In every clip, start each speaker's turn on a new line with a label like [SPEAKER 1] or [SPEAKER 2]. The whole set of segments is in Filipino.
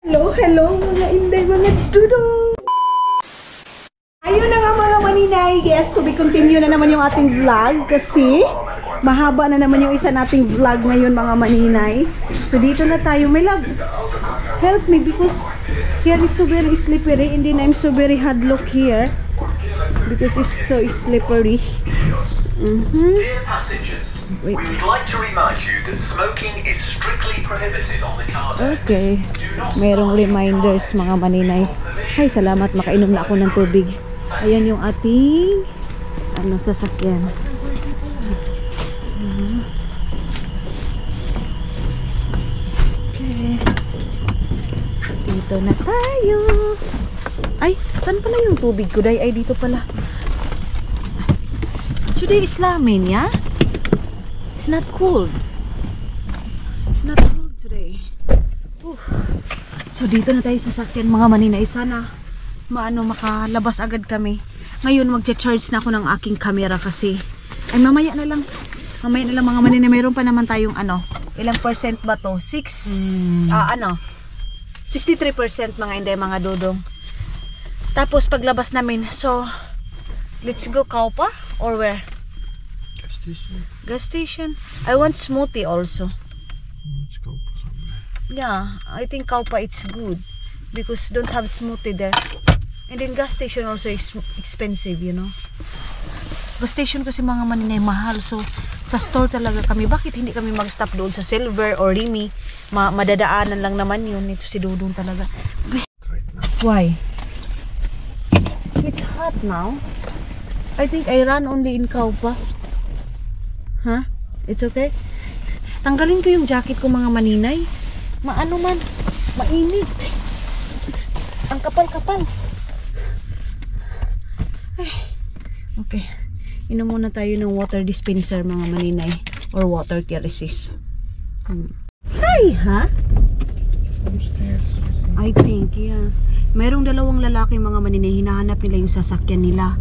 [SPEAKER 1] Hello, hello mga inday, mga dudong! Ayun na nga mga maninay, yes, to be continue na naman yung ating vlog kasi mahaba na naman yung isa nating vlog ngayon mga maninay. So dito na tayo, may lag. Help me because here is so very slippery and then I'm so very hard look here because it's so slippery.
[SPEAKER 2] Dear passengers, we would like to remind you that smoking is strictly prohibited on the car deck.
[SPEAKER 1] Okay, merong reminders mga maninay. Ay, salamat, makainom na ako ng tubig. Ayan yung ating sasakyan. Okay, dito na tayo. Ay, saan pala yung tubig ko? Ay, dito pala. Today is Lamin, yeah? It's not cold. It's not cold today. So dito na tayo sa sasakyan mga maninay. Sana makalabas agad kami. Ngayon magcha-charge na ako ng aking camera kasi ay mamaya na lang mga maninay. Mayroon pa naman tayong ilang percent ba to? 63% mga inday, mga dudong. Tapos paglabas namin, so let's go Kaupa or where?
[SPEAKER 3] Gas station.
[SPEAKER 1] Gas station. I want smoothie also.
[SPEAKER 3] Let's go for somewhere.
[SPEAKER 1] Yeah, I think Kaupa it's good because don't have smoothie there. And then gas station also is expensive, you know. Gas station kasi mga maninay mahal. So sa store talaga kami. Bakit hindi kami mag-stop doon sa Silver or Rimi? Madadaanan lang naman yun. Ito si Dudong talaga.
[SPEAKER 3] Right now.
[SPEAKER 1] Why? It's hot now. I think I run only in Kaupa. Huh? It's okay? Tanggalin ko yung jacket ko mga maninay. Mainit. Ang kapal-kapal. Okay. Inom muna tayo ng water dispenser mga maninay. Or water theresis. Hi, ha?
[SPEAKER 3] Upstairs.
[SPEAKER 1] I think, yeah. Mayroong dalawang lalaki mga maninay, hinahanap nila yung sasakyan nila.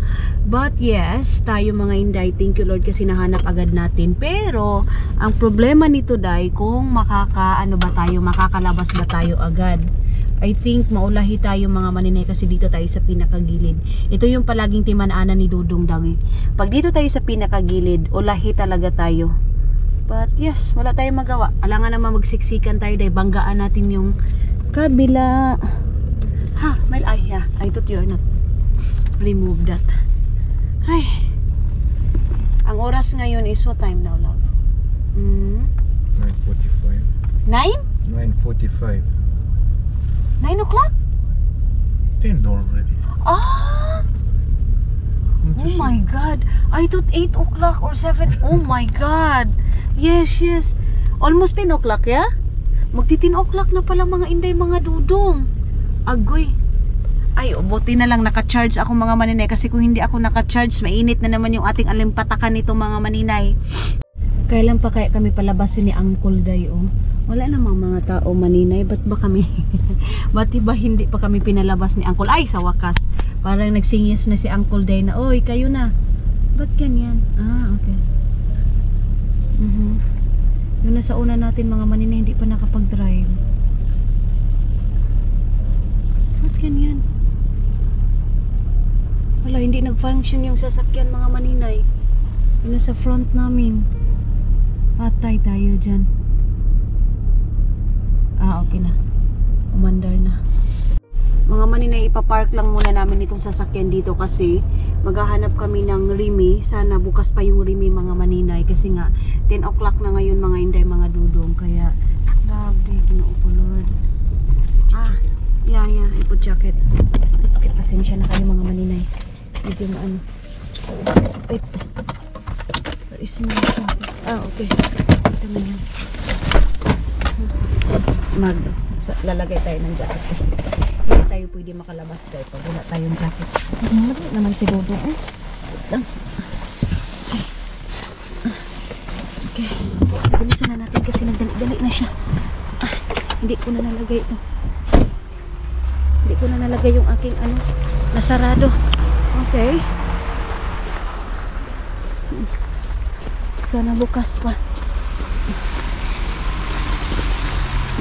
[SPEAKER 1] But yes, tayo mga inday, thank you Lord kasi nahanap agad natin. Pero, ang problema nito day, kung makakalabas ba tayo agad. I think maulahi tayo mga maninay kasi dito tayo sa pinakagilid. Ito yung palaging timanaanan ni Dudong Dagi. Pag dito tayo sa pinakagilid, ulahi talaga tayo. But yes, wala tayong magawa. Alangan naman magsiksikan tayo day, banggaan natin yung kabila. Ha, I thought you're not remove that. Ay. Ang oras ngayon is what time now, love?
[SPEAKER 3] 9:45.
[SPEAKER 1] 9?
[SPEAKER 3] 9:45.
[SPEAKER 1] 9 o'clock?
[SPEAKER 3] 10 already.
[SPEAKER 1] Ah! Oh my God. I thought 8 o'clock or 7. Oh my God. Yes. Almost 10 o'clock, yeah? Magti-10 o'clock na pala mga inday, mga dudong. Agoy. Ay, buti na lang naka-charge ako mga maninay kasi kung hindi ako naka-charge, mainit na naman yung ating alimpatakan nito mga maninay. Kailan pa kaya kami palabasin ni Uncle Day, oh? Wala namang mga tao maninay, ba't ba kami ba't ba hindi pa kami pinalabas ni Uncle? Ay, sa wakas. Parang nagsingis na si Uncle Day na, oy, kayo na. Ba't ganyan? Ah, okay. Yung nasa una natin mga maninay, hindi pa nakapag-drive. Ba't ganyan? Wala, hindi nag-function yung sasakyan mga maninay. Yung nasa front namin. Patay tayo dyan. Ah, okay na. Umandar na. Mga maninay, ipapark lang muna namin itong sasakyan dito kasi maghahanap kami ng Rimi. Sana bukas pa yung Rimi mga maninay kasi nga 10 o'clock na ngayon mga inday, mga dudong. Kaya, lovely, kinuupo Lord. Ah, yeah, I put jacket. Okay, pasensya na kayo mga maninay. Medyo wait. Where is my jacket? Ah, okay. Ito na yan. Lalagay tayo ng jacket kasi hindi tayo pwede makalabas tayo pag wala tayong jacket. Mali naman si Dodo, eh. Okay. Bilisan na natin kasi nagdali-dali na siya. Hindi ko na nalagay ito. Hindi ko na nalagay yung aking nasarado. Okay. Sana bukas pa.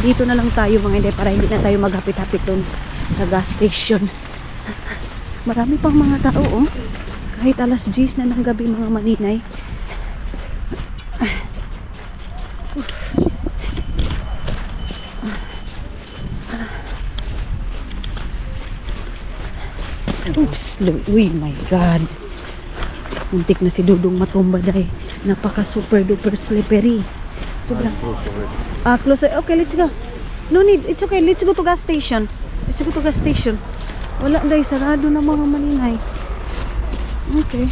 [SPEAKER 1] Dito na lang tayo mga inday para hindi na tayo maghapit-hapit dun sa gas station. Marami pang mga tao, oh. Kahit alas 10 na ng gabi mga maninay. Oops, uy, my God. Muntik na si Dudong matumba dahil napaka super duper slippery. Sobrang. Close. Okay, let's go. No need, it's okay. Let's go to gas station. Let's go to gas station. Wala dahil, sarado na mga maninay. Okay.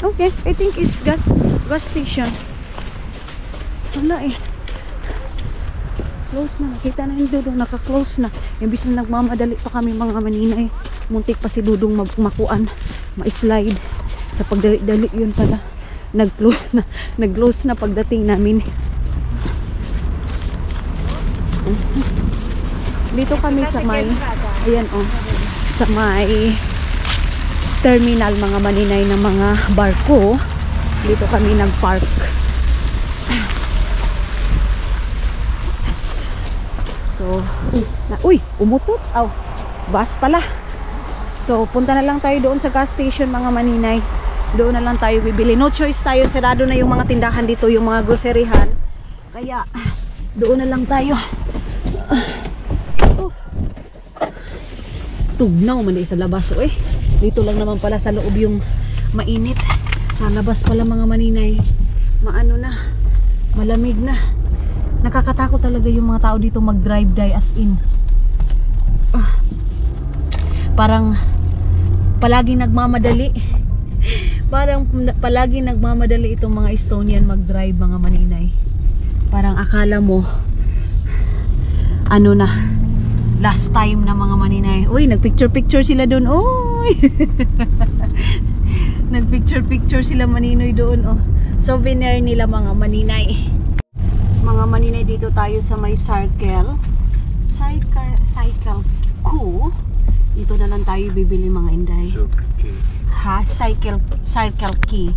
[SPEAKER 1] Okay, I think it's gas station. Wala eh. Close na. Nakita na yung Dudong, naka-close na. Imbis na nagmamadali pa kami mga maninay. Muntik pa si Dudong makuan, ma-slide. Sa pagdali-dali yun pala. Nag-close na pagdating namin. Dito kami sa may, ayan oh, sa may terminal mga maninay ng mga barko. Dito kami nag-park. So, uy, umutot. Aw, bus pala. So, punta na lang tayo doon sa gas station mga maninay. Doon na lang tayo bibili. No choice tayo, sarado na yung mga tindahan dito, yung mga groceryhan. Kaya, doon na lang tayo. Tugnaw man sa labas, eh. Dito lang naman pala sa loob yung mainit. Sa labas pala mga maninay, maano na, malamig na. Nakakatakot talaga yung mga tao dito mag-drive as in. Parang palaging nagmamadali. Parang palaging nagmamadali itong mga Estonian mag-drive mga maninay. Parang akala mo ano na, last time na mga maninay. Uy, nagpicture-picture sila doon. Uy! Nagpicture-picture sila maninoy doon. Oh. Souvenir nila mga maninay. Mga maninay, dito tayo sa may circle Q. Dito na lang tayo bibili mga inday. Ha? Cycle key.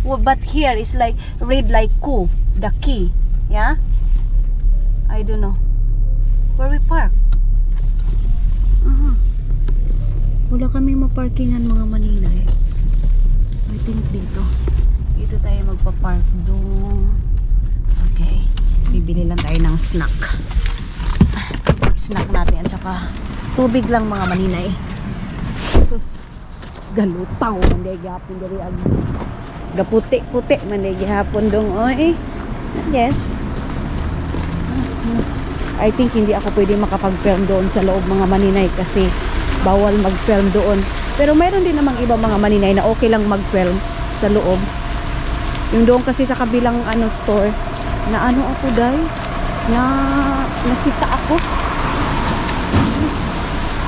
[SPEAKER 1] But here is like read like Q, the key. Yeah? I don't know. Where we park? Wala kaming maparkingan mga maninay. I think dito. Dito tayo magpa-park doon. Okay. Bibili lang tayo ng snack. Snack natin at saka tubig lang mga maninay. Sus. Galutaw. Manday gihapon dari ag. Gaputi-puti. Manday gihapon dong. Oy. Yes. I think hindi ako pwede makapag-film doon sa loob mga maninay kasi bawal mag-film doon. Pero mayroon din namang iba mga maninay na okay lang mag-film sa loob. Yung doon kasi sa kabilang store na ano ako day na nasita ako.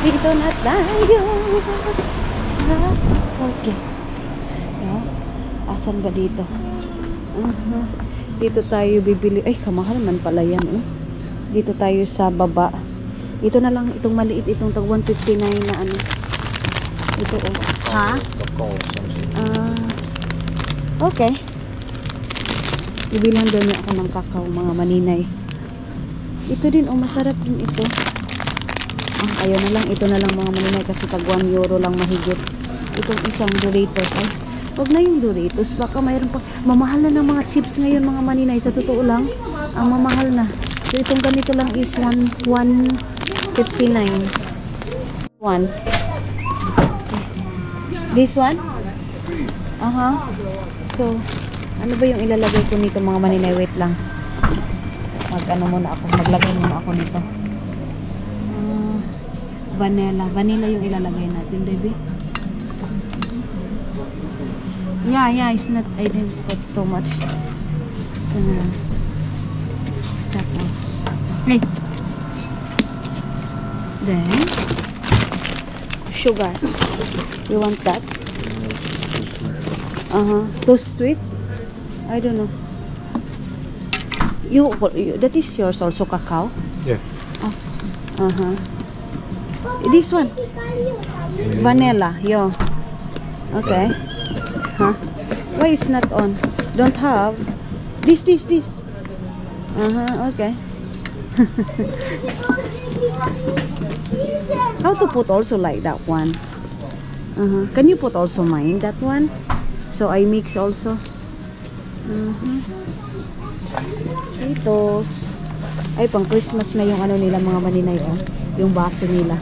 [SPEAKER 1] Dito na tayo. Okay. Asan ba dito? Dito tayo bibili. Ay, kamahal man pala yan. Dito tayo sa baba. Ito na lang, itong maliit, itong tag 159 na ano. Ito oh. Ha? Okay. Ibilan daw niya ako ng kakao mga maninay. Ito din oh, masarap din ito. Ayaw na lang, ito na lang mga maninay kasi tag 1 euro lang mahigit. Itong isang Doritos. Ay, wag na yung Doritos. Baka mayroon pa. Mamahal na ng mga chips ngayon mga maninay. Sa totoo lang, ang mamahal na. So, itong ganito lang is 159. One. This one? So, ano ba yung ilalagay ko nito mga maninay? Wait lang. Maglagay muna ako nito. Vanilla. Vanilla yung ilalagay natin, baby. Yeah, it's not, I didn't put so much. Tapos, hey. Then, sugar. You want that? Too sweet? I don't know. You that is yours also, cacao?
[SPEAKER 3] Yeah.
[SPEAKER 1] This one. Vanilla, yo. Okay. Why it's not on? Don't have. This. Okay. How to put also like that one? Can you put also mine that one? So I mix also. Itos. Ay, pang Christmas na yung ano nila mga maninay, oh. Yung baso nila.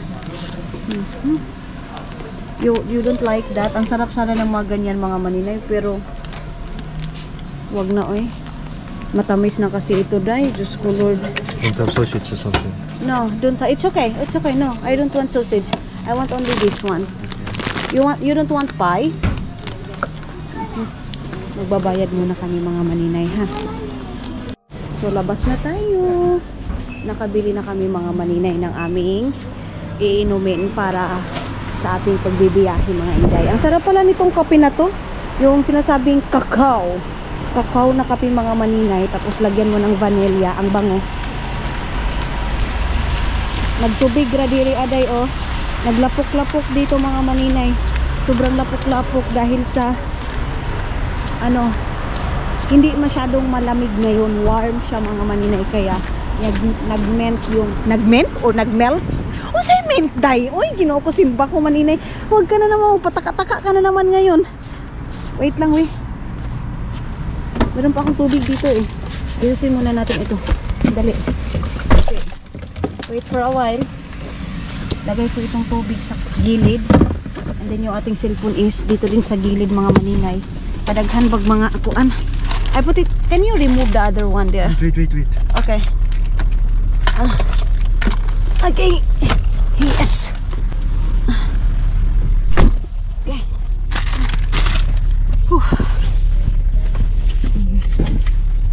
[SPEAKER 1] You don't like that? Ang sarap sana ng mga ganyan mga maninay, pero wag na, oy. Matamis na kasi ito, dai. Diyos ko, Lord.
[SPEAKER 3] Don't have sausage or something.
[SPEAKER 1] No, don't. It's okay. It's okay. No, I don't want sausage. I want only this one. You don't want pie? Magbabayad muna kami mga maninay, ha. So labas na tayo. Nakabili na kami mga maninay ng aming iinumin para sa ating pagbibiyahe mga inday. Ang sarap pala nitong kape na to. Yung sinasabing kakao. Kakao na kape mga maninay. Tapos lagyan mo ng vanilla. Ang bango. Nagtubig radiri aday, oh. Naglapok-lapok dito mga maninay. Sobrang lapok-lapok dahil sa ano, hindi masyadong malamig ngayon. Warm siya mga maninay, kaya nagment yung nagment or nagmelt. O say mint day. Oy, ginoo ko simba ko maninay. Huwag ka na naman, pataka-taka ka na naman ngayon. Wait lang, we. Meron pa akong tubig dito, eh. Ayusin muna natin ito. Dali. Okay. Wait for a while. Lagay ko itong tubig sa gilid. And then yung ating cellphone is dito din sa gilid mga maninay. Padaghan bag mga akuan. I put it. Can you remove the other one there?
[SPEAKER 3] Wait.
[SPEAKER 1] Okay. Okay. Yes. Okay.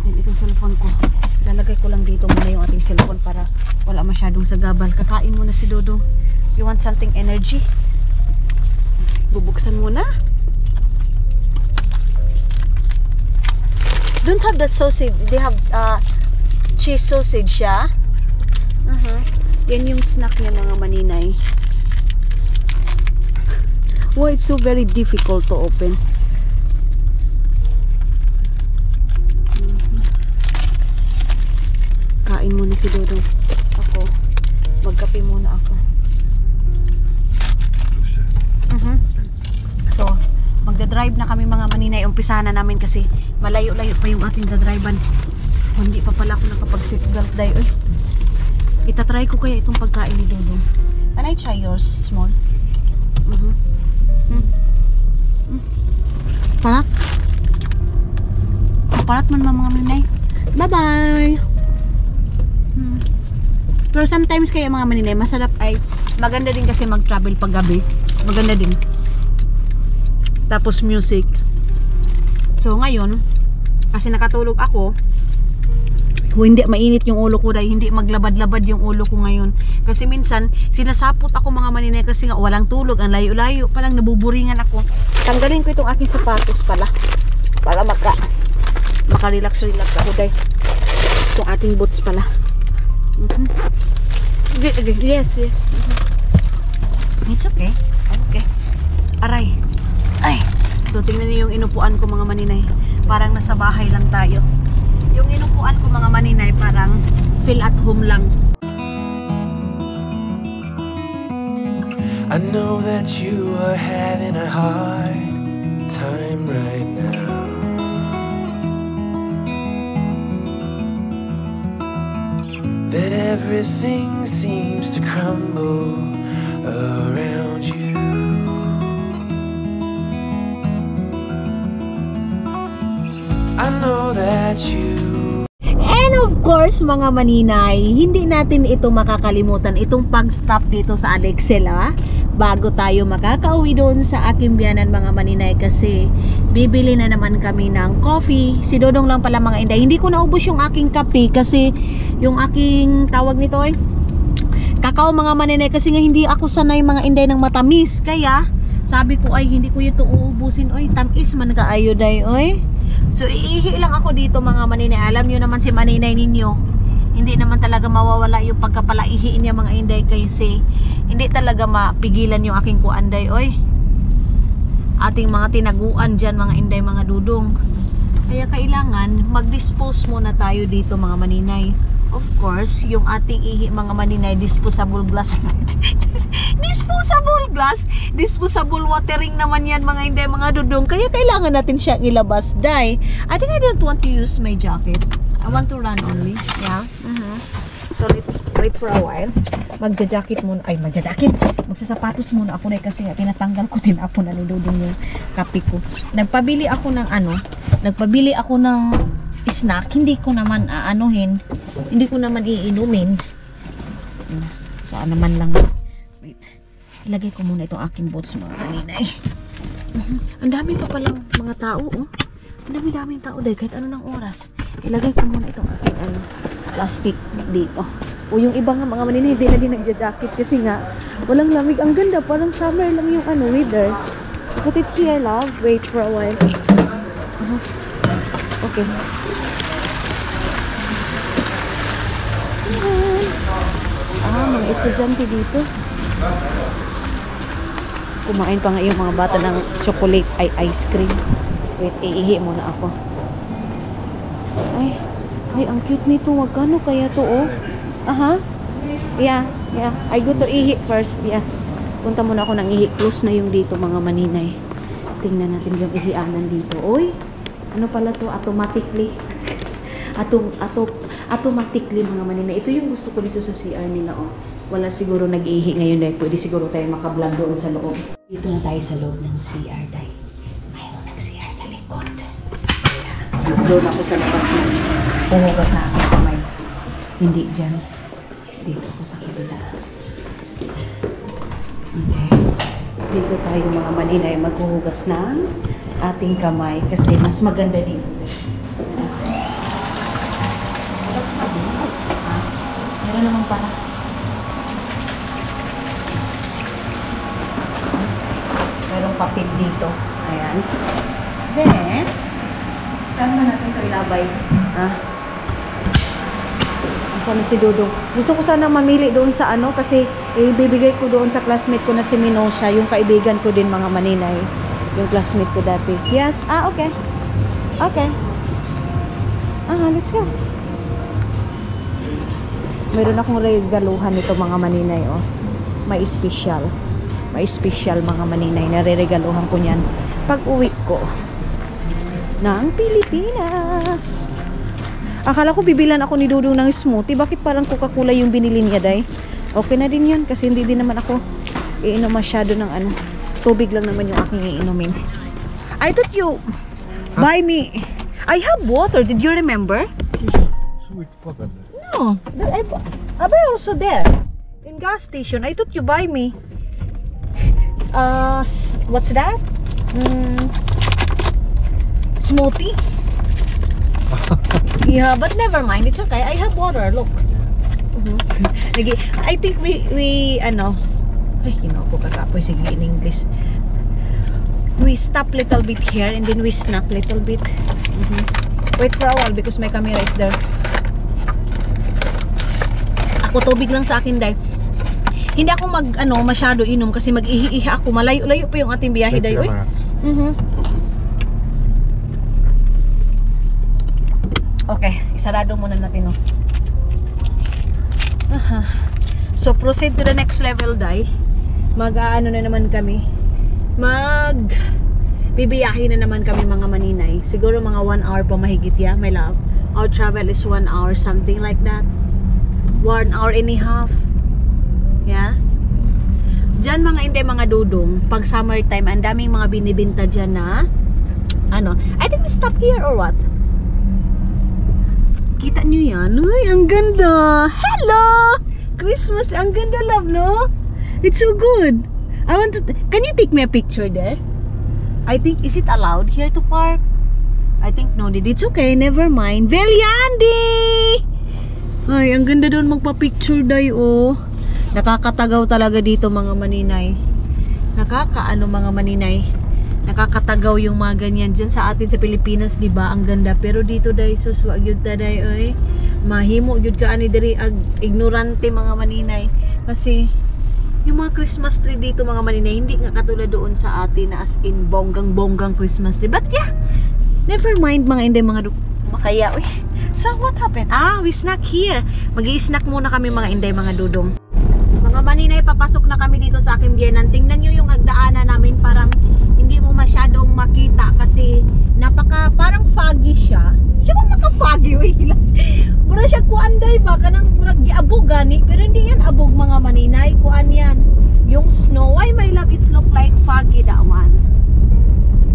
[SPEAKER 1] Then itong cellphone ko. Lalagay ko lang dito muna yung ating cellphone para wala masyadong sagabal. Kakain muna si Dodong. You want something energy? Bubuksan muna. Don't have that sausage. They have cheese sausage, yeah? Yan yung snack niya mga maninay. Why it's so very difficult to open. Kain muna si Dodong. Ako, magkape muna ako. So, magdadrive na kami mga maninay. Umpisa na namin kasi malayo-layo pa yung ating dadrivean. Hindi pa pala ako nakapag-seatbelt dahil. Uy, itatry ko kaya itong pagkain ni Dodong. Can I try yours, small? Parat? Parat man mga maninay. Bye-bye! Pero sometimes kaya mga maninay, masarap ay maganda din kasi mag-travel pag gabi. Maganda din. Tapos music. So ngayon, kasi nakatulog ako, hindi mainit yung ulo ko dahil hindi maglabad-labad yung ulo ko ngayon. Kasi minsan, sinasapot ako mga maninay kasi nga walang tulog, ang layo-layo, parang nabuburingan ako. Tanggalin ko itong aking sapatos pala para maka-relax-relax ako dahil itong ating boots pala. Yes. It's okay. Okay. Aray. Ay. So tingnan niyo yung inupuan ko mga maninay. Parang nasa bahay lang tayo. Yung inupuan ko mga maninay parang feel at home lang.
[SPEAKER 4] I know that you are having a hard time right now. That everything seems to crumble around you. I know that you.
[SPEAKER 1] And of course mga maninay, hindi natin ito makakalimutan itong pag-stop dito sa Alexela bago tayo makakauwi doon sa aking biyanan mga maninay kasi bibili na naman kami ng coffee. Si Dodong lang pala mga inday. Hindi ko naubos yung aking kape kasi yung aking tawag nito ay kakao mga maninay kasi nga hindi ako sanay mga inday ng matamis. Kaya sabi ko ay hindi ko ito uubusin. Oy, tamis man kaayo day oy. So iihi lang ako dito mga maninay. Alam nyo naman si maninay ninyo, hindi naman talaga mawawala yung pagkapalaihi niya mga inday kasi hindi talaga mapigilan yung aking kuanday oy. Ating mga tinaguan dyan mga inday mga dudong. Kaya kailangan mag-dispose muna tayo dito mga maninay. of course, yung ating ihi mga maninay, disposable glass. Disposable glass, disposable watering naman yan mga hindi mga dudong. Kaya kailangan natin siya ilabas. Dai, I think I don't want to use my jacket. I want to run only. Yeah. So wait for a while. Magja-jacket muna. Ay, magja-jacket. Magsasapatos muna ako na kasi tinatanggal ko, tinapon na ni Dudong yung kape ko. Nagpabili ako ng snack. Hindi ko naman aanuhin. Hindi ko naman iinumin. So, naman lang. Wait. Ilagay ko muna itong aking boots mga kaninay. Ang dami pa palang mga tao, oh. Ang dami-daming tao dahil kahit ano ng oras. Ilagay ko muna itong aking plastic dito. O yung iba nga mga maninay, hindi na din nagja-jacket kasi nga walang lamig. Ang ganda, parang summer lang yung weather. Put it here, love. Wait for a while. Okay. Mga estudyante dito. Kumain pa nga yung mga bata ng chocolate ay ice cream. Wait, iihi muna ako. Ay, ang cute nito. Magkano kaya to, oh? Yeah. I go to ihi first, yeah. Punta muna ako ng ihi. Close na yung dito, mga maninay. Tingnan natin yung ihianan dito. Oy, ano pala to? Automatically. Automatically, mga maninay. Ito yung gusto ko dito sa CR nila, oh. Wala siguro nag-ihi ngayon, dahil pwede siguro tayo makablog doon sa loob. Dito na tayo sa loob ng CR, dahil mayroon nag-CR sa likod. Doon ako sa labas na pumugas na aking kamay. Hindi dyan. Dito ako sa kabila. Okay. Dito tayo mga maninay maghuhugas ng ating kamay kasi mas maganda dito. Meron naman pala. Merong papel dito. Ayan. Then, saan ba natin ito ilabay? Saan si Dudong? Gusto ko sana mamili doon sa kasi ibibigay ko doon sa classmate ko na si Minosha, yung kaibigan ko din mga maninay. Yung classmate ko dati. Yes? Okay. Okay. Let's go. Meron akong regaluhan nito mga maninay, oh. May special. May special mga maninay. Nare-regaluhan ko niyan pag uwi ko ng Pilipinas. Akala ko bibilan ako ni Dudong ng smoothie. Bakit parang Coca-Cola yung binili niya, day? Okay na din yun kasi hindi din naman ako iinom masyado ng tubig lang naman yung aking iinumin. I thought you buy me. I have water. Did you remember? No. I buy also there. In gas station. I thought you buy me. What's that? Smoothie? Yeah, but never mind. It's okay. I have water. Look. I think we ay, ko kakapoy. Sige, in English. We stop little bit here and then we snack little bit. Wait for a while because my camera is there. Ako tubig lang sa akin, day. Hindi ako masyado inom kasi mag-ihi-ihi ako. Malayo-layo pa yung ating biyahe, day. Uy. Okay, isarado muna natin, oh. So, proceed to the next level, day. Na naman kami. Bibiyahe na naman kami, mga maninay. Siguro mga 1 hour pa mahigit, yeah, my love. Our travel is 1 hour, something like that. 1 hour and a half. Yeah. Diyan mga Dudong, pag summertime, ang daming mga binibinta dyan na I think we stop here or what? Kita nyo yan? Uy, ang ganda! Hello! Christmas, ang ganda, love, no? It's so good. Can you take me a picture there? I think, is it allowed here to park? I think no, it's okay, never mind. Veliandi! Ay, ang ganda doon magpa-picture, day, oh. Nakakatagaw talaga dito, mga maninay. Mga maninay. Nakakatagaw yung mga ganyan dyan sa atin sa Pilipinas, di ba? Ang ganda. Pero dito, day, suswag yun ta, day, oy. Mahimo yun ka ani diri ignorante, mga maninay. Kasi yung mga Christmas tree dito, mga maninay, hindi nga katulad doon sa atin na as in bonggang Christmas tree. But yeah, never mind, mga hindi, mga kaya, uy, So, what happened? We snack here. Mag-i-snack muna kami mga inday, mga dudong. Mga maninay, papasok na kami dito sa aking biyenan. Tingnan nyo yung agdaanan namin. Parang hindi mo masyadong makita kasi parang foggy siya. Siya kung maka-foggy, hilas. Mura siya kuanday ba? Kanang murag giabog gani. Pero hindi yan abog mga maninay. Kuan yan. Yung snow. Why my love, it's look like foggy that one.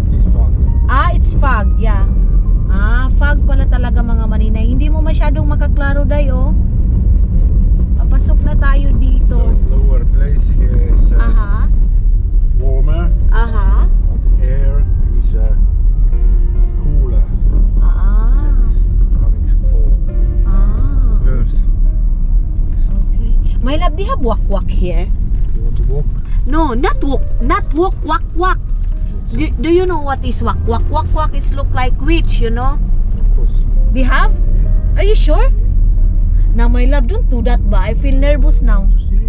[SPEAKER 3] It's fog.
[SPEAKER 1] It's fog, yeah. Fog pala talaga mga maninay. Hindi mo masyadong makaklaro day, oh. Papasok na tayo dito.
[SPEAKER 3] The lower place here is warmer. And the air is cooler. It's coming to fall. Earth.
[SPEAKER 1] Okay. My love, do you have walk here?
[SPEAKER 3] You want to walk?
[SPEAKER 1] No, not walk, walk. Do you know what is walk? Walk is look like witch, you know?
[SPEAKER 3] Of course.
[SPEAKER 1] Do you have? Are you sure? Now, my love, don't do that ba? I feel nervous now.
[SPEAKER 3] See?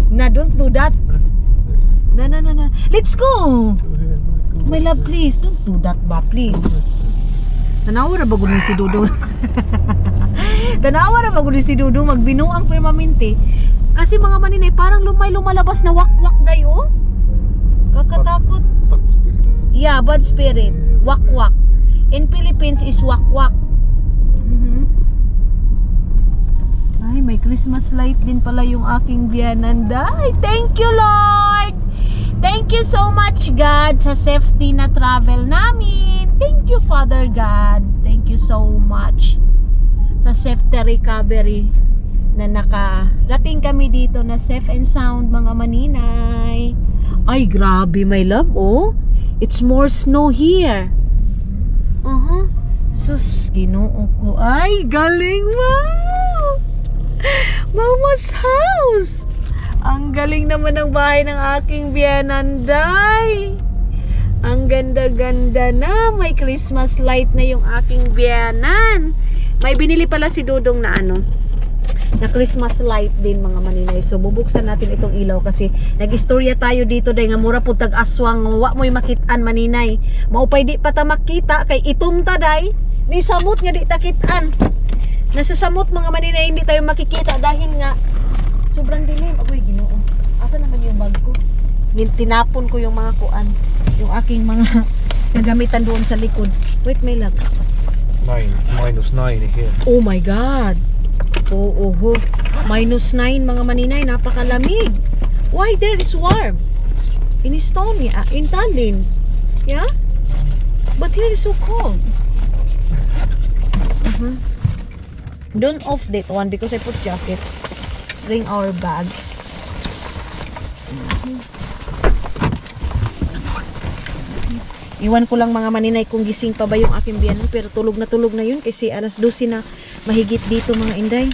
[SPEAKER 1] Na, don't do that.
[SPEAKER 3] Yes.
[SPEAKER 1] No. Let's go.
[SPEAKER 3] Go ahead, go.
[SPEAKER 1] My love, please, don't do that ba, please. Tanawa na ba gudong si Dudong? Tanawa na ba gudong si Dudong? Magbinuang permanente. Kasi mga maninay, parang lumalabas na wak-wak dayo. Kakatakot.
[SPEAKER 3] Bad spirit.
[SPEAKER 1] Yeah, bad spirit. Wak-wak. In Philippines is wak-wak. Ay, may Christmas light din pala yung aking biyanan. Ay, thank you, Lord! Thank you so much, God, sa safety na travel namin. Thank you, Father God. Thank you so much sa safety recovery na nakarating kami dito na safe and sound, mga maninay. Ay, grabe, my love, oh. It's more snow here. Sus, Ginoo ko. Ay, galing, wow! Mama's house. Ang galing naman ng bahay ng aking biyananday. Ang ganda-ganda na. May Christmas light na yung aking biyanan. May binili pala si Dudong na na Christmas light din mga maninay. So bubuksan natin itong ilaw kasi nag-istorya tayo dito day nga mura pud tag-aswang wa mo'y makitaan maninay. Maupay di pa ta makita kay itom ta day. Ni samot nga di takitaan. Nasa samot mga maninay hindi tayo makikita dahil nga sobrang dilim. Agoy, Ginoo. Asa naman yung bag ko? Tinapon ko yung mga kuan, yung aking mga gagamitan doon sa likod. Wait, may lag.
[SPEAKER 3] -9 here.
[SPEAKER 1] Oh my God. Oo. -9 mga maninay, napakalamig. Why there is warm? In Estonia, in Tallinn. Yeah? But here is so cold. Don't off that one because I put jacket. Bring our bag. Iwan ko lang mga maninay kung gising pa ba yung aking biyanan, pero tulog na yun kasi alas 12 na mahigit dito mga inday.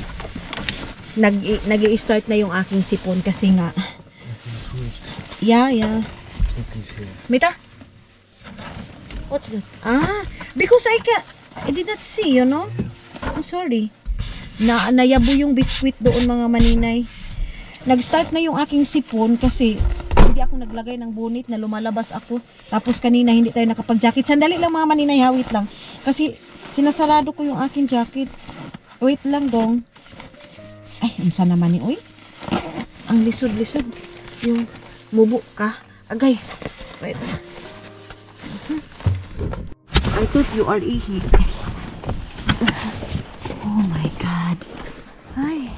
[SPEAKER 1] Nag-i-start na yung aking sipon kasi nga. Yeah. Mita? What's that? Because I did not see, you know? I'm sorry. Nayabo yung biskwit doon mga maninay. Nag-start na yung aking sipon kasi hindi ako naglagay ng bunit na lumalabas ako. Tapos kanina hindi tayo nakapag-jacket. Sandali lang mga maninay, wait lang. Kasi sinasarado ko yung aking jacket. Wait lang dong. Ay, unsa naman ni oy? Ang lisod-lisod. Yung mubo ka. Agay. Wait. I thought you are ihi. Oh my God. Hi.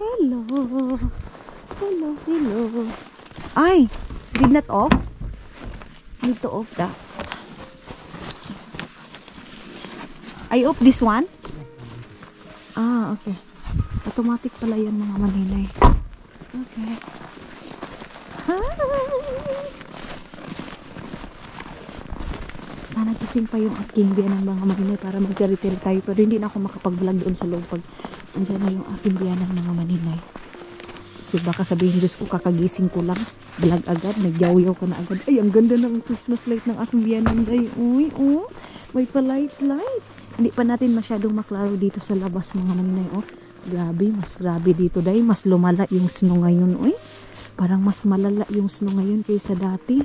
[SPEAKER 1] Hello. Ay, did not off? Need to off that. I off this one? Okay. Automatic pala yan mga maninay. Okay. Sana gising pa yung aking biyanan mga maninay para mag-retail tayo. Pero hindi na ako makapag-vlog doon sa loob pag andyan na yung aking biyanan mga maninay. Kasi baka sabihin, Diyos ko, kakagising ko lang. Vlog agad, nagyaw-yaw ka na agad. Ay, ang ganda ng Christmas light ng aking biyanan day. Uy, may pa-light. Hindi pa natin masyadong maklaro dito sa labas mga maninay. Grabe, mas grabe dito day. Mas lumala yung snow ngayon. Uy, parang mas malala yung snow ngayon kaysa dati.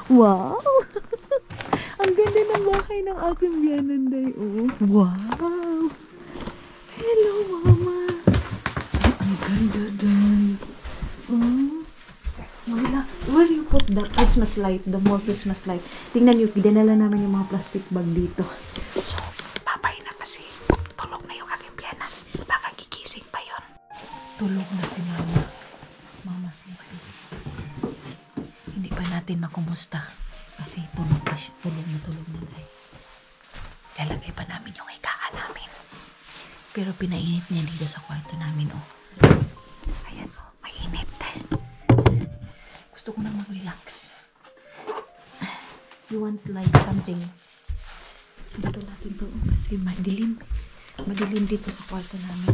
[SPEAKER 1] Wow! Ang ganda ng bahay ng aking biyanan, day. Oh. Wow! Hello, Mama! Ang ganda, day. Oh. Where you put the Christmas light? The more Christmas light. Tingnan niyo, dinala namin yung mga plastic bag dito. So, babay na kasi. Tulog na yung aking biyanan. Baka gigising pa yon. Tulog na si Mama. Mama sleepy. Hindi pa natin makumusta. Kasi tulog pa siya. Tulog na dahil. Lalagay pa namin yung higaan namin. Pero pinainit niya dito sa kwarto namin, oh. Ayan, oh. Mainit. Gusto ko na mag-relax. You want like something? Dito natin to, oh, kasi madilim. Madilim dito sa kwarto namin.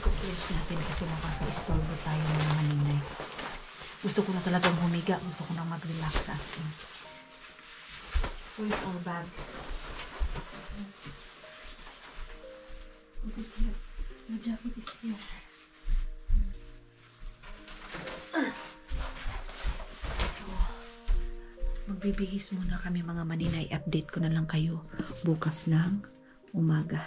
[SPEAKER 1] I-close natin kasi makaka-istorbo tayo ng mga ninay. Gusto ko na talagang humiga. Gusto ko na mag-relax as in. Where's our bag? My jacket is here. So, magbibihis muna kami mga maninay. Update ko na lang kayo bukas ng umaga.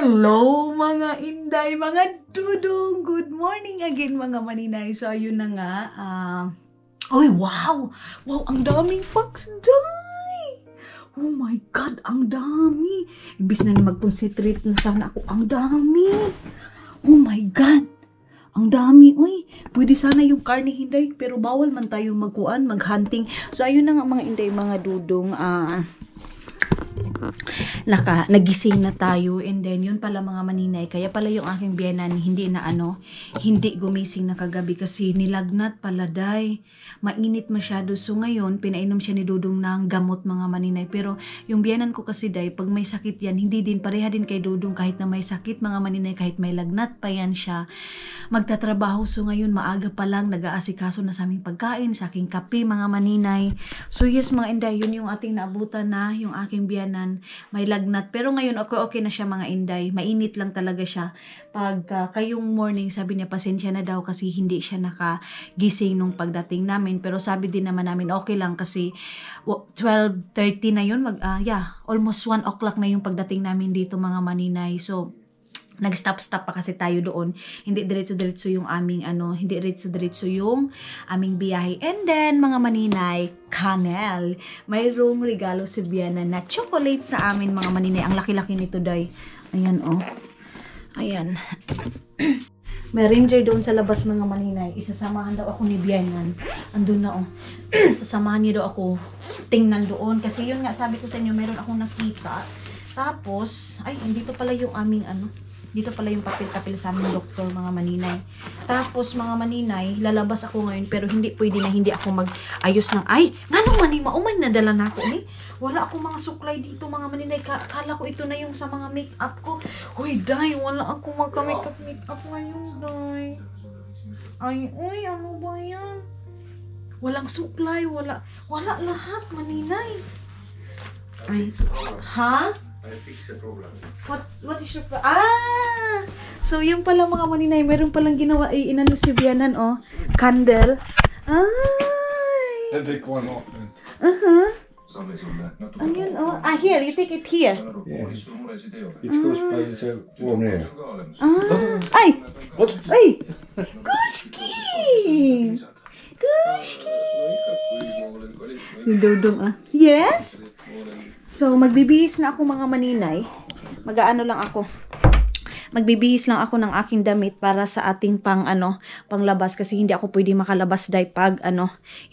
[SPEAKER 1] Hello mga inday, mga dudong. Good morning again mga maninay. So ayun na nga. Oy, wow! Wow, ang daming fox day! Oh my God, ang dami! Imbis na mag-concentrate na sana ako, ang dami! Oh my God! Ang dami, uy. Pwede sana yung karne hinday, pero bawal man tayo mag-hunting. So ayun na nga mga inday, mga dudong. Nagising na tayo, and then yun pala mga maninay, kaya pala yung aking biyenan hindi gumising na kagabi kasi nilagnat pala day, mainit masyado. So ngayon pinainom siya ni Dudong ng gamot mga maninay, pero yung biyenan ko kasi day, pag may sakit yan, hindi din pareha din kay Dudong. Kahit na may sakit mga maninay, kahit may lagnat pa yan siya, magtatrabaho. So ngayon maaga pa lang nag-aasikaso na sa aming pagkain, sa aking kape mga maninay. So yes mga inday, yun yung ating naabutan na yung aking biyenan may lagnat. Pero ngayon okay na siya mga inday. Mainit lang talaga siya. Pag kayong morning, sabi niya pasensya na daw kasi hindi siya nakagising nung pagdating namin. Pero sabi din naman namin okay lang kasi 12:30 na yun. Almost 1 o'clock na yung pagdating namin dito mga maninay. So nag-stop pa kasi tayo doon. Hindi diretso-diretso yung aming hindi diretso-diretso yung aming biyahe. And then mga maninay, Kanel, mayroong regalo si Biana na chocolate sa amin mga maninay. Ang laki-laki nito day. Ayan oh. Ayan. May ranger doon sa labas mga maninay. Isasamahan daw ako ni Bianan. Andun na oh. Sasamahan niya daw ako. Tingnan doon. Kasi yun nga sabi ko sa inyo, meron akong nakita. Tapos, ay hindi to pala yung aming dito pala yung papel-papel sa aming doktor mga maninay. Tapos mga maninay, lalabas ako ngayon pero hindi pwede na hindi ako mag-ayos ng nganong manima, umay nadala na ako ni. Wala akong mga suklay dito mga maninay. Akala ko ito na yung sa mga make-up ko. Hoy, day, wala akong magka-make-up ngayon, day. Uy, ano ba yan? Walang suklay, wala lahat, maninay. Ha?
[SPEAKER 3] I fix the problem.
[SPEAKER 1] What is your problem? So yung pala mga maninay, meron palang ginawa inano si Bianan oh. Candle. Ay.
[SPEAKER 3] And take one off.
[SPEAKER 1] Ayun oh. Here, you take it here.
[SPEAKER 3] Yeah. It goes by the warm air.
[SPEAKER 1] Ay.
[SPEAKER 3] What?
[SPEAKER 1] Ay. Kushki. Yung Dudong Yes? So, magbibihis na ako mga maninay. Mag-aano lang ako. magbibihis lang ako ng aking damit para sa ating panglabas kasi hindi ako pwede makalabas dahil pag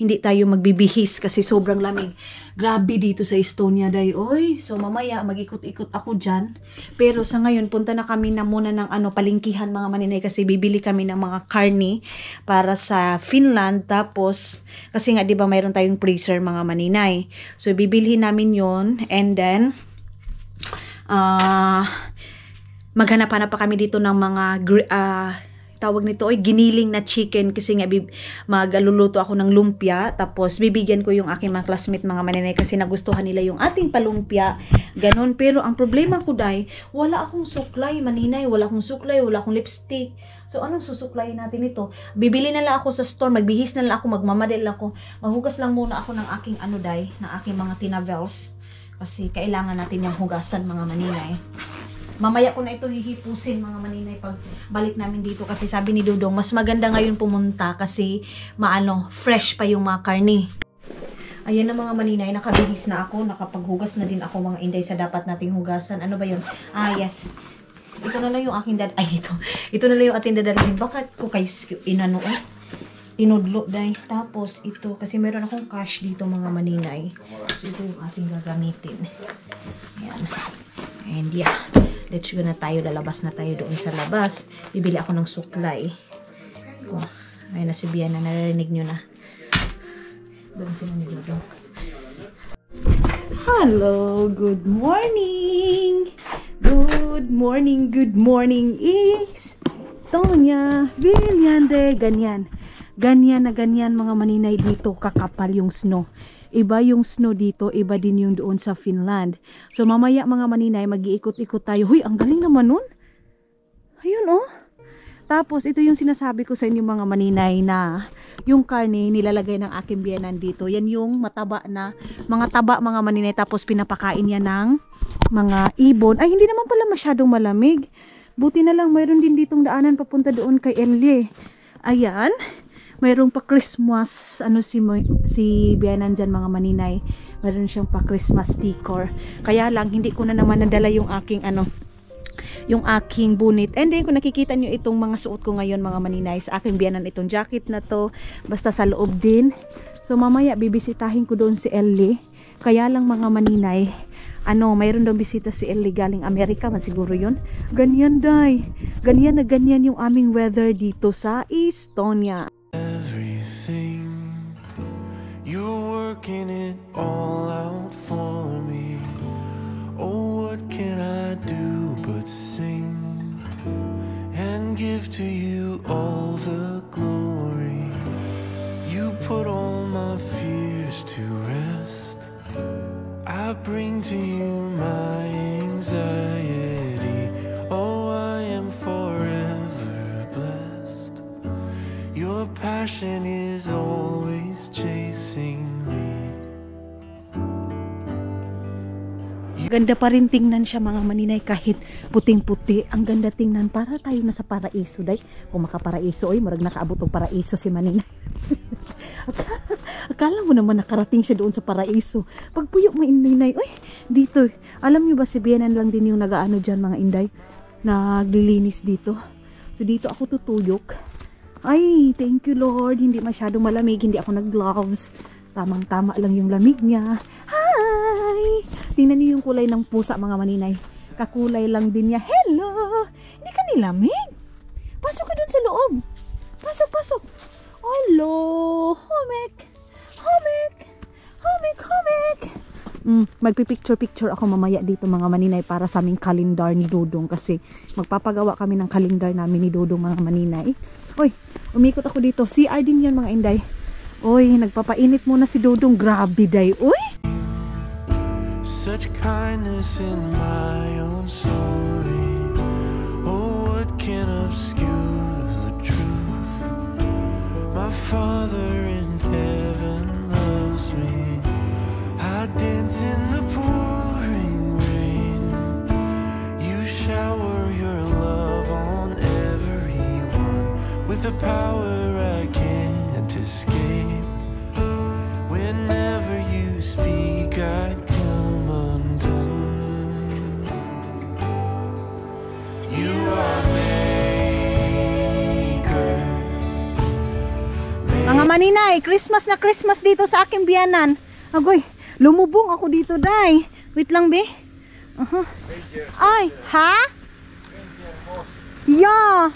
[SPEAKER 1] hindi tayo magbibihis kasi sobrang lamig. Grabe dito sa Estonia dahil. Oy, so mamaya mag-ikot-ikot ako dyan. Pero sa ngayon, punta na kami na muna ng palingkihan mga maninay kasi bibili kami ng mga karne para sa Finland. Tapos, kasi nga diba mayroon tayong freezer mga maninay. So, bibilhin namin yon and then, maghanap-hanap pa kami dito ng mga tawag nito ay giniling na chicken kasi nga magluluto ako ng lumpia tapos bibigyan ko yung aking mga classmate mga maninay kasi nagustuhan nila yung ating palumpia ganun. Pero ang problema ko dahil wala akong suklay maninay, wala akong lipstick. So anong susuklayin natin ito? Bibili na lang ako sa store, magbihis na lang ako, magmamadel ako, maghugas lang muna ako ng aking ng aking mga tinavels kasi kailangan natin yung hugasan mga maninay. Mamaya ko na ito hihipusin mga maninay pag balik namin dito kasi sabi ni Dudong mas maganda ngayon pumunta kasi fresh pa yung mga karne. Ayan na mga maninay, nakabihis na ako, nakapaghugas na din ako mga inday sa dapat nating hugasan. Ano ba yun? Yes. Ito na lang yung aking ito na lang yung ating dadalhin. Bakit ko kayo tinudlo dahil. Tapos ito, kasi meron akong cash dito mga maninay. So ito yung ating gagamitin. Ayan. And yeah. Let's go na tayo, lalabas na tayo doon sa labas. Bibili ako ng suklay. Ayun na si Biana, naririnig nyo na. Doon sila ni Dodo. Hello, good morning! Good morning, Estonia, Viljande, ganyan. Ganyan na ganyan mga maninay dito, kakapal yung snow. Iba yung snow dito, iba din yung doon sa Finland. So mamaya mga maninay, mag-iikot-ikot tayo. Huy, ang galing naman nun. Ayun oh. Tapos ito yung sinasabi ko sa inyo mga maninay na yung karne nilalagay ng aking biyenan dito. Yan yung mga taba mga maninay. Tapos pinapakain yan ng mga ibon. Ay hindi naman pala masyadong malamig. Buti na lang mayroon din ditong daanan papunta doon kay Ellie. Ayan. Mayroong pa Christmas si Bianan dyan mga maninay. Mayroon siyang pa Christmas decor. Kaya lang hindi ko na naman nadala yung aking yung aking bunit. And then kung nakikita nyo itong mga suot ko ngayon mga maninay, sa aking biyanan itong jacket na to, basta sa loob din. So mamaya bibisitahin ko doon si Ellie. Kaya lang mga maninay, mayroon daw bisita si Ellie galing Amerika, masiguro yun. Ganyan day. Ganyan na ganyan yung aming weather dito sa Estonia.
[SPEAKER 4] Everything, you're working it all out for me. Oh, what can I do but sing and give to you all the glory? You put all my fears to rest. I bring to you my anxiety. Oh, I am forever blessed. Your passion is always chasing me.
[SPEAKER 1] Ganda pa rin tingnan siya mga maninay kahit puting-puti. Ang ganda tingnan, para tayo na sa paraiso day. Kung makaparaiso, marag nakaabot ang paraiso si maninay. Akala mo naman nakarating siya doon sa paraiso. Pagpuyo mo inday, dito. Alam niyo ba si Bianan lang din yung nagaano dyan mga inday? Naglilinis dito. So dito ako tutuyok. Ay, thank you Lord. Hindi masyadong malamig. Hindi ako nag-gloves. Tamang-tama lang yung lamig niya. Hi! Tingnan niyo yung kulay ng pusa mga maninay. Kakulay lang din niya. Hello! Hindi ka nilamig? Pasok ka dun sa loob. Pasok, pasok. Hello! Homek! Homek! Homek! Homek! Magpipicture-picture ako mamaya dito mga maninay para sa aming kalendar ni Dodong kasi magpapagawa kami ng kalendar namin ni Dodong mga maninay. Oy, umikot ako dito. CR din yan mga inday. Oy, nagpapainit muna si Dodong. Grabe day. Oy!
[SPEAKER 4] Such kindness in my own story. Oh, what can obscure the truth? My Father in heaven loves me. I dance in the pouring rain. You shower your love on everyone with a power I can't escape. Whenever you speak, I come undone. You are
[SPEAKER 1] maninay, Christmas na Christmas dito sa aking biyanan. Agoy, lumubong ako dito, day. Wait lang, be. Ay, ha? Yeah.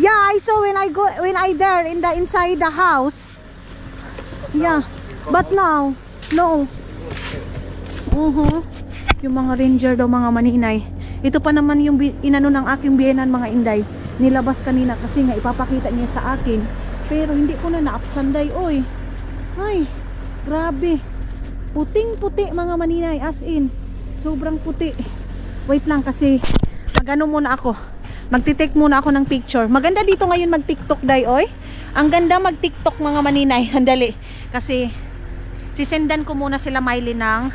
[SPEAKER 1] Yeah, I saw when I there in the inside the house. Yeah. But now, no. Yung mga ranger daw, mga maninay. Ito pa naman yung inano ng aking biyenan, mga inday. Nilabas kanina kasi nga ipapakita niya sa akin. Pero hindi ko na naapsanday, oy. Ay, grabe. Puting-puti, mga maninay, as in. Sobrang puti. Wait lang kasi magano muna ako. Magti-take muna ako ng picture. Maganda dito ngayon mag-TikTok, day, oy. Ang ganda mag-TikTok, mga maninay. Handali. Kasi sisendan ko muna sila Miley ng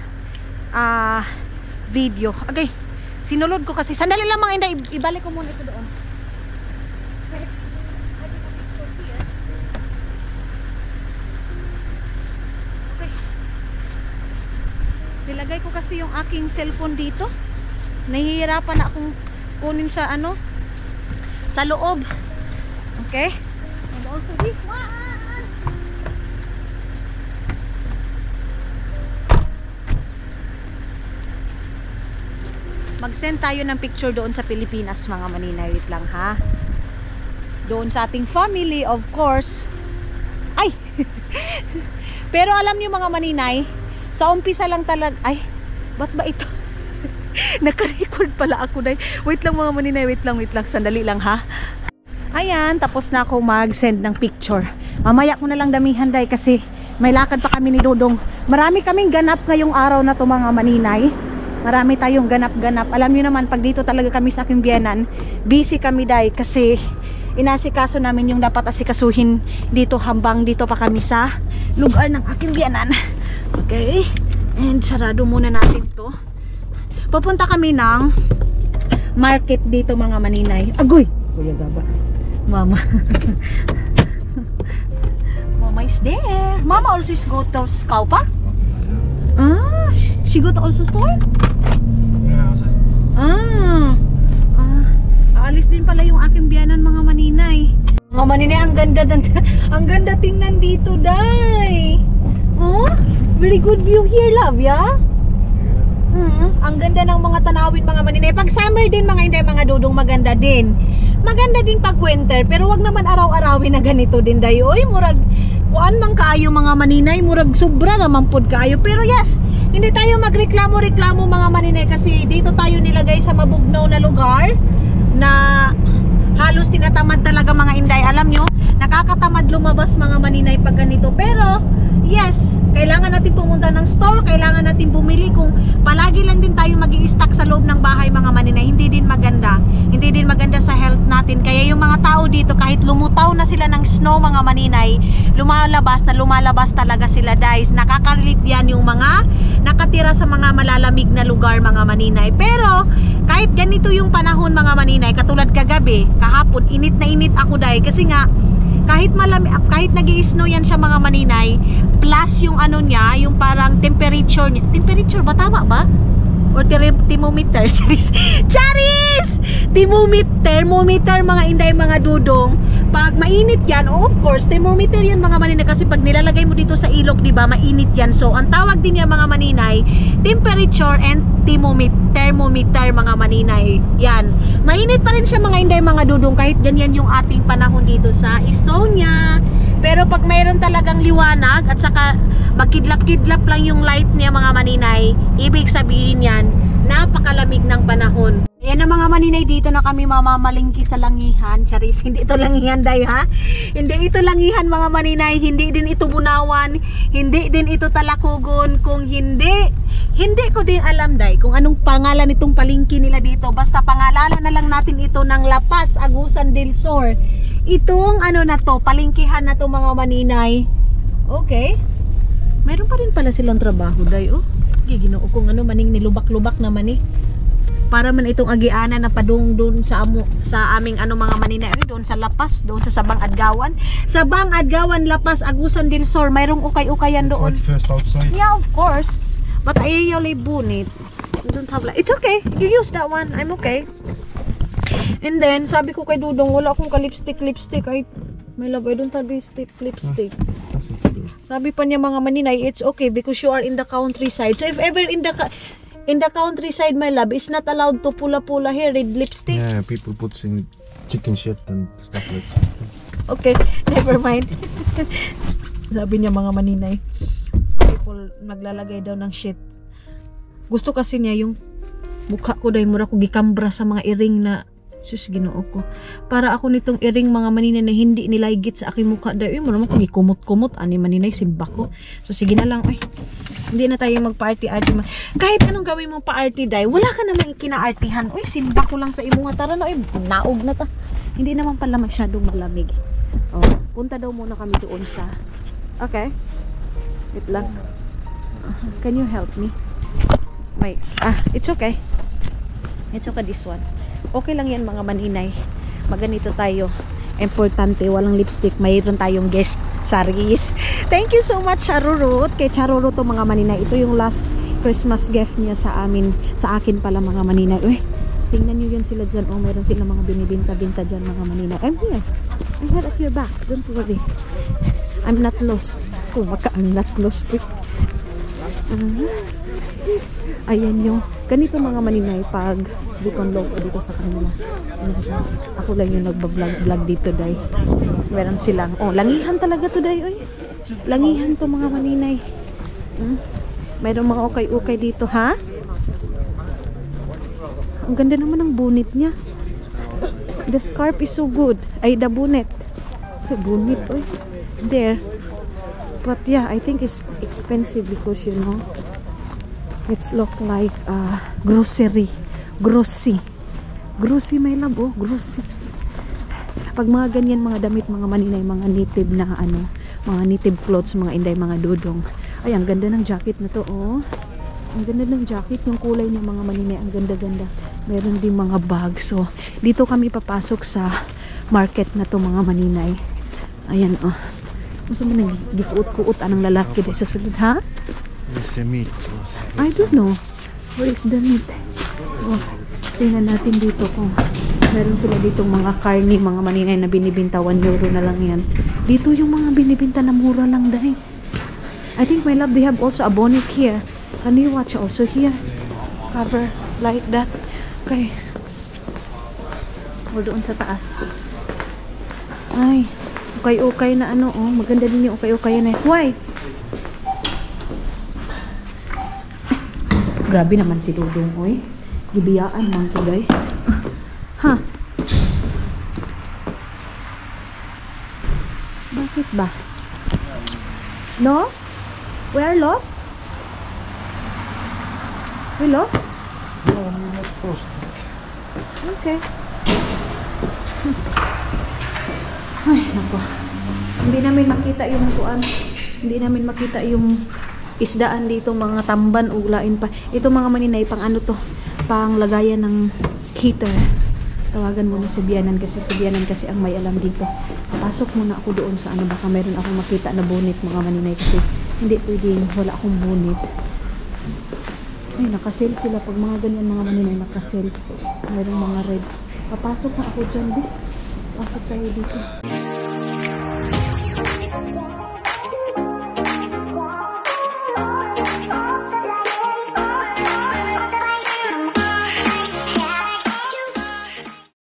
[SPEAKER 1] video. Okay. Sinulod ko kasi. Sandali lang, mga inday. Ibalik ko muna ito doon. Okay. Nilagay ko kasi yung aking cellphone dito. Nahihirapan na akong kunin sa ano, sa loob. Okay. And also this one. Mag-send tayo ng picture doon sa Pilipinas, mga maninay. Wait lang, ha. Doon sa ating family, of course. Ay! Pero alam niyo, mga maninay, sa umpisa lang talaga. Ay, ba't ba ito? Naka-record pala ako, day. Wait lang, mga maninay. Wait lang. Sandali lang, ha. Ayan, tapos na ako mag-send ng picture. Mamaya ko na lang damihan, day, kasi may lakad pa kami ni Dodong. Marami kaming ganap ngayong araw na to, mga maninay. Marami tayong ganap-ganap. Alam niyo naman, pag dito talaga kami sa aking biyanan, busy kami, day, kasi inasikaso namin yung dapat asikasuhin dito hambang dito pa kami sa lugar ng aking biyanan. Okay, and sarado muna natin to. Papunta kami ng market dito, mga maninay. Agoy! Kuya Gaba. Mama. Mama is there. Mama also is go to Scalpa? She go to also store? Aalis din pala yung aking biyanan, mga maninay. Mga maninay, ang ganda tingnan dito, day. Oh, very good view here, love, yeah? Ang ganda ng mga tanawin, mga maninay. Pag summer din, mga inday, mga dudong, maganda din. Maganda din pag winter, pero wag naman araw-arawin na ganito din, day. Oy, murag kuan man kaayo, mga maninay, murag sobra naman pod kaayo. Pero yes, hindi tayo magreklamo-reklamo, mga maninay, kasi dito tayo nilagay sa mabugnaw na lugar na halos tinatamad talaga, mga inday. Alam nyo, nakakatamad lumabas, mga maninay, pag ganito. Pero yes, kailangan natin pumunta ng store, kailangan natin bumili. Kung palagi lang din tayo mag-i-stock sa loob ng bahay, mga maninay, hindi din maganda. Hindi din maganda sa health natin. Kaya yung mga tao dito, kahit lumutaw na sila ng snow, mga maninay, lumalabas talaga sila, guys. Nakakalit yan yung mga nakatira sa mga malalamig na lugar, mga maninay. Pero kahit ganito yung panahon, mga maninay, katulad kagabi, kahapon, init na init ako, dahil kasi nga kahit nag-i-snow yan siya, mga maninay, plus yung ano niya, yung parang temperature niya. Temperature ba? Tama ba? Or thermometer? Charis! Thermometer, mga inday, mga dudong. Pag mainit yan, of course, thermometer yan, mga maninay, kasi pag nilalagay mo dito sa ilog, diba, mainit yan. So, ang tawag din yan, mga maninay, temperature and thermometer, mga maninay. Yan. Mainit pa rin siya, mga inday, mga dudong, kahit ganyan yung ating panahon dito sa Estonia. Pero pag mayroon talagang liwanag at saka magkidlap-kidlap lang yung light niya, mga maninay, ibig sabihin yan, napakalamig ng panahon. Ayan na, mga maninay, dito na kami mamamalingki sa Langihan. Charis, hindi ito Langihan, day, ha? Hindi ito Langihan, mga maninay. Hindi din ito Bunawan. Hindi din ito Talakugon. Kung hindi ko din alam, day, kung anong pangalan itong palingki nila dito. Basta pangalanan na lang natin ito ng La Paz, Agusan del Sur. Itong ano na to, palingkihan na to, mga maninay. Okay. Mayroon pa rin pala silang trabaho, day, oh. Ginoo kung ano maning nilubak-lubak naman, eh. Para man itong agiana na padung doon sa aming ano, mga maninay, doon sa La Paz, doon sa Sabang Adgawan. Sabang Adgawan, La Paz, Agusan del Sur, mayroong ukay-ukayan doon. Yeah, of course. But I usually bunit. Don't have like, it's okay. You use that one. I'm okay. And then, sabi ko kay Dudong, wala akong ka-lipstick. Ay, My love, I don't have this lipstick. Sabi pa niya mga maninay, it's okay because you are in the countryside. So if ever in the countryside, my love, it's not allowed to pula-pula hair with lipstick.
[SPEAKER 5] Yeah, people put in chicken shit and stuff like that.
[SPEAKER 1] Okay, never mind. Sabi niya mga maninay, people naglalagay daw ng shit. Gusto kasi niya yung mukha ko dahil mura ko gikambra sa mga earring na sus Ginoo ko. Para ako nitong earring mga maninay na hindi nilaygit sa aking mukha dahil mura mo ko gikumot-kumot ani maninay simba ko. So sige na lang, hindi na tayo mag-party-arty. Kahit anong gawin mo pa-arty dahil wala ka namang kina-artyhan. Uy, simba ko lang sa imo nga tara na, naog na ta. Hindi naman pala masyadong malamig. Oh, punta daw muna kami doon sa. Okay. Wait lang. Can you help me? Wait. It's okay. It's okay this one. Okay lang yan mga maninay. Maganito tayo. Importante, walang lipstick. Mayroon tayong guest. Saris. Thank you so much, Charurut. Kay Charurut to mga maninay. Ito yung last Christmas gift niya sa amin. Sa akin pala mga maninay. Uy, tingnan nyo yan sila dyan. Oh, mayroon sila mga binibinta-binta dyan mga maninay. I'm here. I'm here at your back. Don't worry. I'm not lost. Oh, I'm not lost. Ayan yung ganito mga maninay pag Bicon Loco dito sa kanila. Ako lang yung nagbablog dito day. Meron silang langihan talaga to day. Oy. Langihan to mga maninay. Mayroong mga ukay-ukay dito ha. Ang ganda naman ng bonnet niya. The scarf is so good. Ay, the bonnet. So bonnet oy. There. But yeah, I think it's expensive because you know it's look like grocery my love. Oh, grocery. Pag mga ganyan mga damit mga maninay, mga native na mga native clothes, mga inday, mga dudong. Ay, ang ganda ng jacket na to. Oh, ang ganda ng jacket, yung kulay niya mga maninay, ang ganda-ganda. Meron din mga bags. So dito kami papasok sa market na to mga maninay. Ayan oh. Gusto mo nang gikuot-kuot anong lalaki dito sa sulod ha?
[SPEAKER 5] Where's the meat?
[SPEAKER 1] I don't know. Where is the meat? So, tingnan natin dito kung meron sila ditong mga karni, mga maninay na binibinta. 1 euro na lang yan. Dito yung mga binibinta na mura lang dahil. I think my love, they have also a bonnet here. Can you watch also here? Cover like that. Okay. O doon sa taas. Ay, ukay-ukay na maganda din yung ukay-ukay na. Why? Grabe naman si Dudong, oy. Gibiyaan man ko, day. Ha? Bakit ba? No? We are lost? We lost?
[SPEAKER 5] No, we're not lost.
[SPEAKER 1] Okay. Ay, nako. Hindi namin makita yung kuan. Hindi namin makita yung isdaan dito, mga tamban, uglain pa. Ito mga maninay, pang pang lagayan ng heater. Tawagan mo na si Bianan kasi ang may alam dito. Papasok muna ako doon sa baka meron akong makita na bonnet mga maninay kasi hindi pwedeng wala akong bonnet. Ay, nakasale sila pag mga ganyan mga maninay, nakasale. Mayroong mga red. Papasok na ako dyan, di. Pasok tayo dito.